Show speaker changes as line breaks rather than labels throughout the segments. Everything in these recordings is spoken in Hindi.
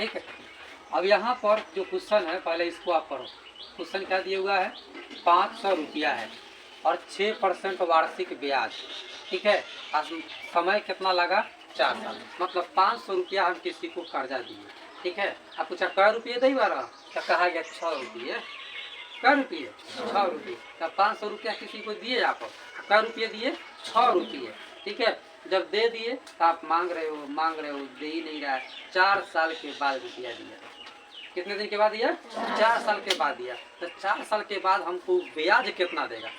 ठीक है। अब यहाँ पर जो क्वेश्चन है पहले इसको आप पढ़ो। क्वेश्चन क्या दिया हुआ है, 500 रुपया है और 6% वार्षिक ब्याज, ठीक है। समय कितना लगा, 4 साल। मतलब 500 रुपया हम किसी को कर्जा दिए, ठीक है। आप पूछा कै रुपये दी बारह, क्या कहा गया 6 रुपये। कै रुपये, 6 रुपये। तब 500 रुपया किसी को दिए आप, कै रुपये दिए, 6 रुपये, ठीक है। जब दे दिए तो आप मांग रहे हो, दे ही नहीं रहा है। 4 साल के बाद रुपया दिया। कितने दिन के बाद दिया, 4 साल के बाद दिया। तो 4 साल के बाद हमको ब्याज कितना देगा।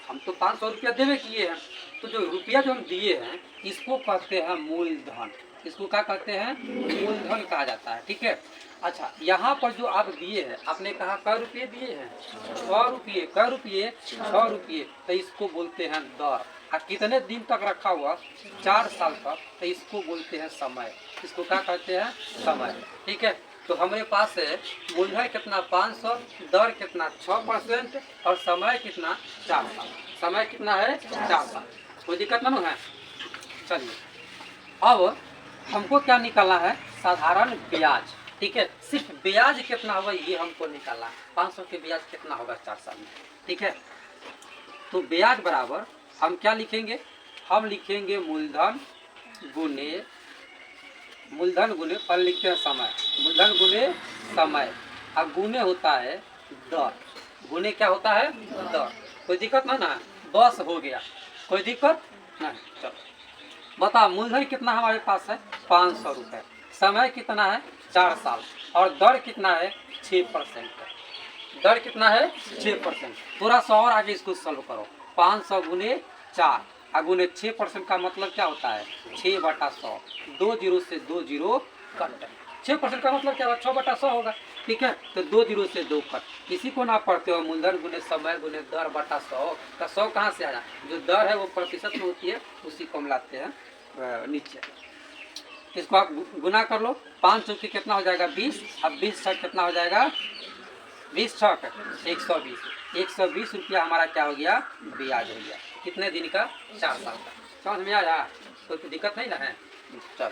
हम तो 500 रुपया देवे किए हैं, तो जो रुपया जो हम दिए हैं इसको कहते हैं मूलधन। इसको क्या कहते हैं, मूलधन कहा जाता है, ठीक है। अच्छा, यहाँ पर जो आप दिए हैं, आपने कहा कै रुपये दिए हैं, 6 रुपये। कै रुपये, 6 रुपये। तो इसको बोलते हैं दर। और कितने दिन तक रखा हुआ, 4 साल तक, तो इसको बोलते हैं समय। इसको क्या कहते हैं, समय, ठीक है। तो हमारे पास है मूलधन कितना 500, दर कितना 6% और समय कितना 4 साल। समय कितना है, 4 साल। कोई दिक्कत ना है। चलिए अब हमको क्या निकालना है, साधारण ब्याज, ठीक है। सिर्फ ब्याज कितना होगा ये हमको निकालना है। 500 के ब्याज कितना होगा 4 साल में, ठीक है। तो ब्याज बराबर हम क्या लिखेंगे, हम लिखेंगे मूलधन गुने पर लिखते हैं समय, मूलधन गुने समय। और गुने होता है दर। गुने क्या होता है, दर। कोई दिक्कत ना है, 10 हो गया, कोई दिक्कत नहीं। चलो बताओ, मूलधन कितना हमारे पास है, 500 रुपये। समय कितना है, 4 साल। और दर कितना है, 6% है। दर कितना है, 6%। थोड़ा सा और आगे इसको सॉल्व करो। 500 गुने 4 और गुने 6% का मतलब क्या होता है, 6/100। 2 जीरो से 2 जीरो कट। 6% का मतलब क्या होगा, 6/100 होगा, ठीक है। तो 2 जीरो से 2 कट। इसी को ना पढ़ते हो, मूलधन गुने समय गुने दर बटा 100 का 100 कहाँ से आया। जो दर है वो प्रतिशत में होती है, उसी को हम लाते हैं नीचे। इसको आप गुना कर लो। 5 चौकी कितना हो जाएगा, 20। अब 20 छक कितना हो जाएगा, 20 छक 120। 120 रुपया हमारा क्या हो गया, ब्याज हो गया। कितने दिन का, 4 साल का। समझ में आया, कोई तो दिक्कत नहीं ना है। चल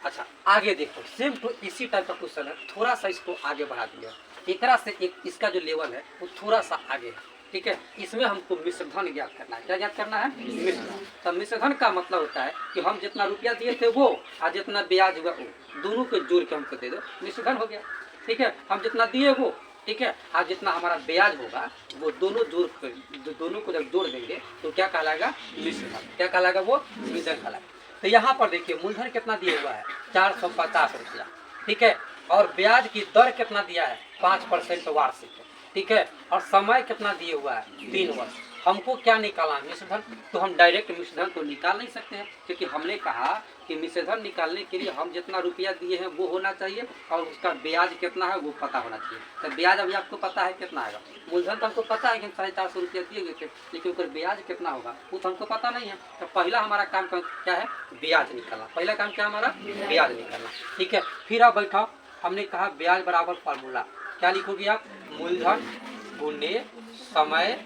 अच्छा आगे देखो, सेम टू इसी टाइप का क्वेश्चन है। थोड़ा सा इसको आगे बढ़ा दिया, एकरा से एक इसका जो लेवल है वो थोड़ा सा आगे है, ठीक है। इसमें हमको मिश्रधन ज्ञात करना है। क्या ज्ञात करना है, मिश्रधन। तो मिश्रधन का मतलब होता है कि हम जितना रुपया दिए थे वो और जितना ब्याज हुआ वो दोनों को जोड़ के हमको दे दो, मिश्रधन हो गया, ठीक है। हम जितना दिए वो, ठीक है, आज जितना हमारा ब्याज होगा वो दोनों दोनों को जब जोड़ देंगे तो क्या कहलाएगा, मिश्रधन। क्या कहलाएगा, वो मिश्रधन कहलाएगा। तो यहाँ पर देखिए मूलधन कितना दिया हुआ है, 450 रुपया, ठीक है। और ब्याज की दर कितना दिया है, 5% वार्षिक, ठीक है। और समय कितना दिए हुआ है, 3 वर्ष। हमको क्या निकालना है, मिश्रधन। तो हम डायरेक्ट मिश्रधन तो निकाल नहीं सकते हैं, क्योंकि हमने कहा कि मिश्रधन निकालने के लिए हम जितना रुपया दिए हैं वो होना चाहिए और उसका ब्याज कितना है वो पता होना चाहिए। तो ब्याज अभी आपको पता है कितना आएगा। मूलधन तो हमको पता है कि 450 रुपया दिए गए थे, लेकिन उसका ब्याज कितना होगा वो तो हमको पता नहीं है। तो पहला हमारा काम क्या है, ब्याज निकालना। पहला काम क्या हमारा, ब्याज निकालना, ठीक है। फिर आप बैठाओ, हमने कहा ब्याज बराबर फार्मूला क्या लिखोगे आप, मूलधन गुने समय,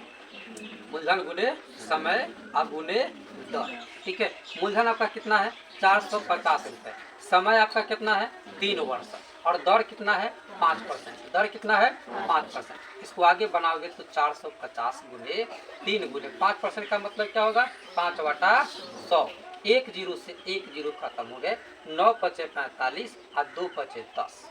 मूलधन गुने समय और गुने दर, ठीक है। मूलधन आपका कितना है, 450 रुपये। समय आपका कितना है, 3 वर्ष। और दर कितना है, 5%। दर कितना है, 5%। इसको आगे बनाओगे तो 450 गुने 3 गुने 5% का मतलब क्या होगा, 5/100। 1 जीरो से 1 जीरो खत्म हो गए। 9 पचे 45 और 2 पचे 10।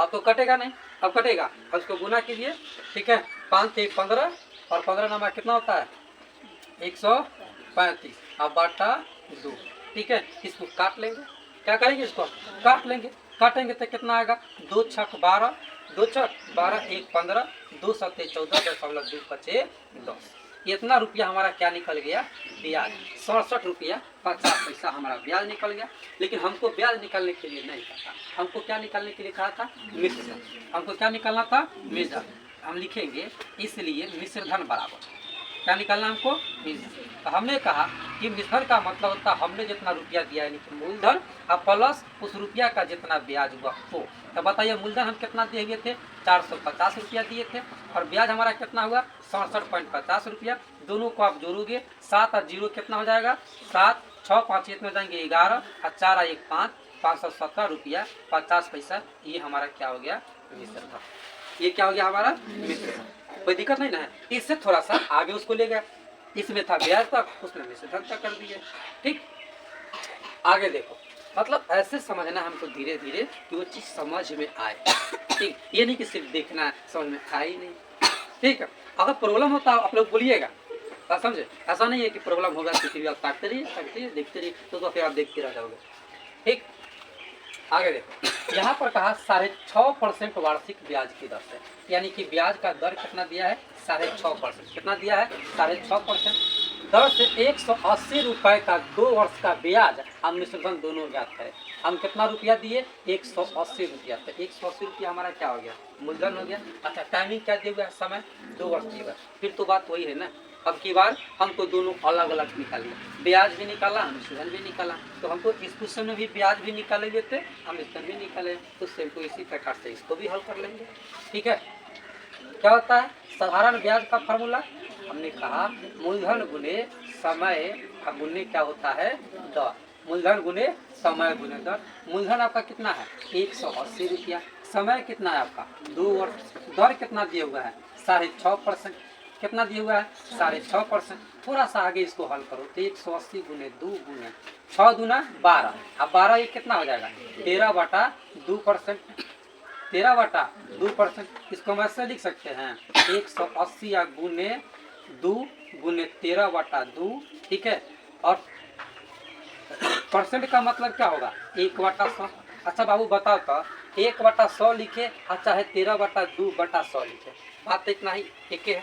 अब तो कटेगा नहीं, अब कटेगा। अब इसको गुना कीजिए, ठीक है। 5 से 15 और 15 नंबर कितना होता है, 135। अब बटा 2, ठीक है। इसको काट लेंगे, क्या करेंगे, इसको काट लेंगे। काटेंगे तो कितना आएगा, 2 छक 12, 2 छक 12, 1 15, 2 सत्ते 14.2 पचे 10। इतना रुपया हमारा क्या निकल गया, ब्याज। 67 रुपया 50 पैसा हमारा ब्याज निकल गया। लेकिन हमको ब्याज निकालने के लिए नहीं कहा, हमको क्या निकालने के लिए कहा था, मिश्रधन। हमको क्या निकालना था, मिश्रधन। हम लिखेंगे इसलिए मिश्रधन बराबर क्या निकालना हमको, मिश्रधन। तो हमने कहा कि मिश्रधन का मतलब होता है हमने जितना रुपया दिया है यानी मूलधन और प्लस उस रुपया का जितना ब्याज हुआ वो। तो बताइए मूलधन हम कितना दिए हुए थे, 450 रुपया दिए थे और ब्याज हमारा कितना हुआ, 67.50 रुपया। दोनों को आप जोड़ोगे, 7 और 0 कितना हो जाएगा, 7, 6 5 में जाएंगे 11 और 4 और 1 5, 517 रुपया 50 पैसा, ये हमारा क्या हो गया, मिश्र धन। ये क्या हो गया हमारा, मिश्र धन। कोई दिक्कत नहीं ना है। इससे थोड़ा सा आगे उसको ले गया, इसमें था ब्याज तक, उसने मिश्र धन तक कर दिया। ठीक, आगे देखो, मतलब ऐसे समझना हमको धीरे धीरे कि वो चीज़ समझ में आए। ठीक, ये नहीं कि सिर्फ देखना है, समझ में आए ही नहीं। ठीक है, अगर प्रॉब्लम होता है आप लोग बोलिएगा, आप समझे। ऐसा नहीं है कि प्रॉब्लम होगा तो फिर आप ताकते रहिए देखते रहिए, तो फिर आप देखते रह जाओगे। ठीक, आगे देखो, यहाँ पर कहा 6.5% वार्षिक ब्याज की दर से, यानी कि ब्याज का दर कितना दिया है, 6.5%। कितना दिया है, 6.5% दर से 180 रुपए का 2 वर्ष का ब्याज हम मिश्र धन दोनों ज्ञात है। हम कितना रुपया दिए, 180 रुपया। तो 180 रुपया हमारा क्या हो गया, मूलधन हो गया। अच्छा, टाइमिंग क्या दिया हुआ है, समय 2 वर्ष दिया हुआ है। फिर तो बात वही है ना, अब की बार हमको दोनों अलग अलग निकालिए, ब्याज भी निकाला, मिश्र धन भी निकाला। तो हमको इस क्वेश्चन में भी ब्याज भी निकालेंगे थे, हम मिश्र धन भी निकाले, तो सेम तो इसी प्रकार से इसको भी हल कर लेंगे। ठीक है, क्या होता है साधारण ब्याज का फार्मूला, हमने कहा मूलधन गुने समय गुने क्या होता है, दर। मूलधन गुने समय गुने दर। मूलधन आपका कितना है, 180 रुपया। समय कितना है आपका, 2 वर्ष। दर कितना दिया हुआ है, 6.5%। कितना दिया हुआ है, 6.5%। थोड़ा सा आगे इसको हल करो, तो 180 गुने 2 गुने 6 दूना 12। अब 12 ये कितना हो जाएगा, 13/2%। 13/2%। इसको हम ऐसे लिख सकते हैं, 180 या गुने 2 गुने 13/2। ठीक है, और परसेंट का मतलब क्या होगा, 1/100। अच्छा बाबू बताओ तो, 1/100 लिखे और चाहे 13/2/100 लिखे, बात तो इतना ही एक है,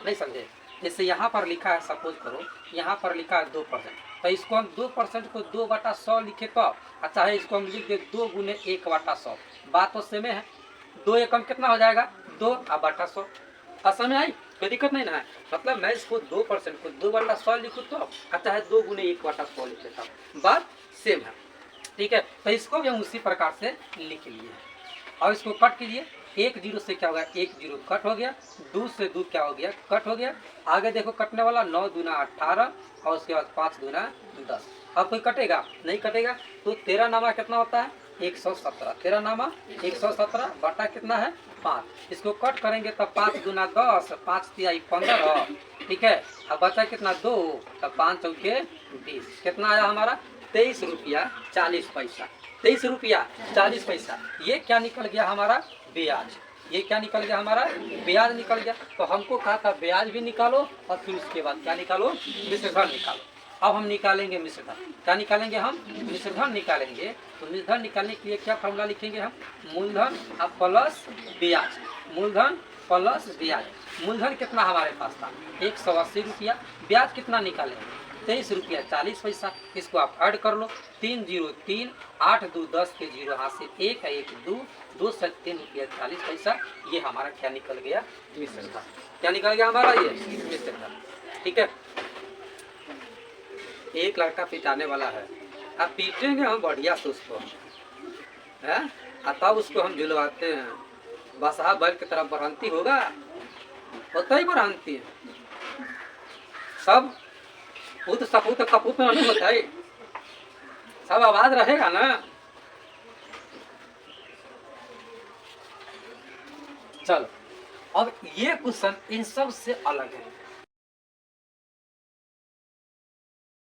नहीं समझे। जैसे यहाँ पर लिखा है, सपोज करो यहाँ पर लिखा है 2%, तो इसको हम 2% को 2/100 लिखे तो, अच्छा है इसको हम लिख दे 2 गुने 1/100। बात तो सेम है, 2 एकम कितना हो जाएगा, 2/100। असम में आई, कोई दिक्कत नहीं ना है। मतलब मैं इसको 2% को 2/100 लिखूँ तो, अच्छा है 2 गुने 1/100 लिख लेता हूँ, बात सेम है। ठीक है, तो इसको भी हम उसी प्रकार से लिख लिए। और इसको कट कीजिए, 1 0 से क्या होगा, 1 0 कट हो गया, 2 से 2 क्या हो गया, कट हो गया। आगे देखो कटने वाला 9 दूना 18 और उसके बाद 5 दूना 10। अब कोई कटेगा नहीं, कटेगा तो 13 नामा कितना होता है, 117। 13 नामा 117 बटा कितना है, 5। इसको कट करेंगे तब 5 दूना 10, 5 तिहाई 15। ठीक है, अब बचा कितना 2, तब 5 चौके 20। कितना आया हमारा, 23 रुपया 40 पैसा। 23 रुपया 40 पैसा। ये क्या निकल गया हमारा, ब्याज। ये क्या निकल गया हमारा, ब्याज निकल गया। तो हमको कहा था ब्याज भी निकालो और फिर उसके बाद क्या निकालो, मिश्र धन निकालो। अब हम निकालेंगे मिश्र धन। क्या निकालेंगे हम, मिश्र धन निकालेंगे। तो मिश्र धन निकालने के लिए क्या फॉर्मूला लिखेंगे हम, मूलधन प्लस ब्याज। मूलधन प्लस ब्याज। मूलधन कितना हमारे पास था, 180 रुपया। ब्याज कितना निकालेंगे, 23 रुपया 40 पैसा। इसको आप ऐड कर लो, 3 0 3 8 2 10 के 0 हाथ से 1 है 1 2 2 से 3 रुपया 40 पैसा। ये हमारा क्या निकल गया, मिश्र धन। क्या निकल गया हमारा, ये मिश्र धन। ठीक है, एक लड़का पिटाने वाला है, अब पीटेंगे हम बढ़िया से उसको है, तब उसको हम झुलवाते हैं। बसहा बैल की तरफ बढ़ंती होगा, होता ही बढ़ंती है सब। तो सपूत कपूत में नहीं होता है, सब आवाज रहेगा ना। चलो, अब ये क्वेश्चन इन सब से अलग है।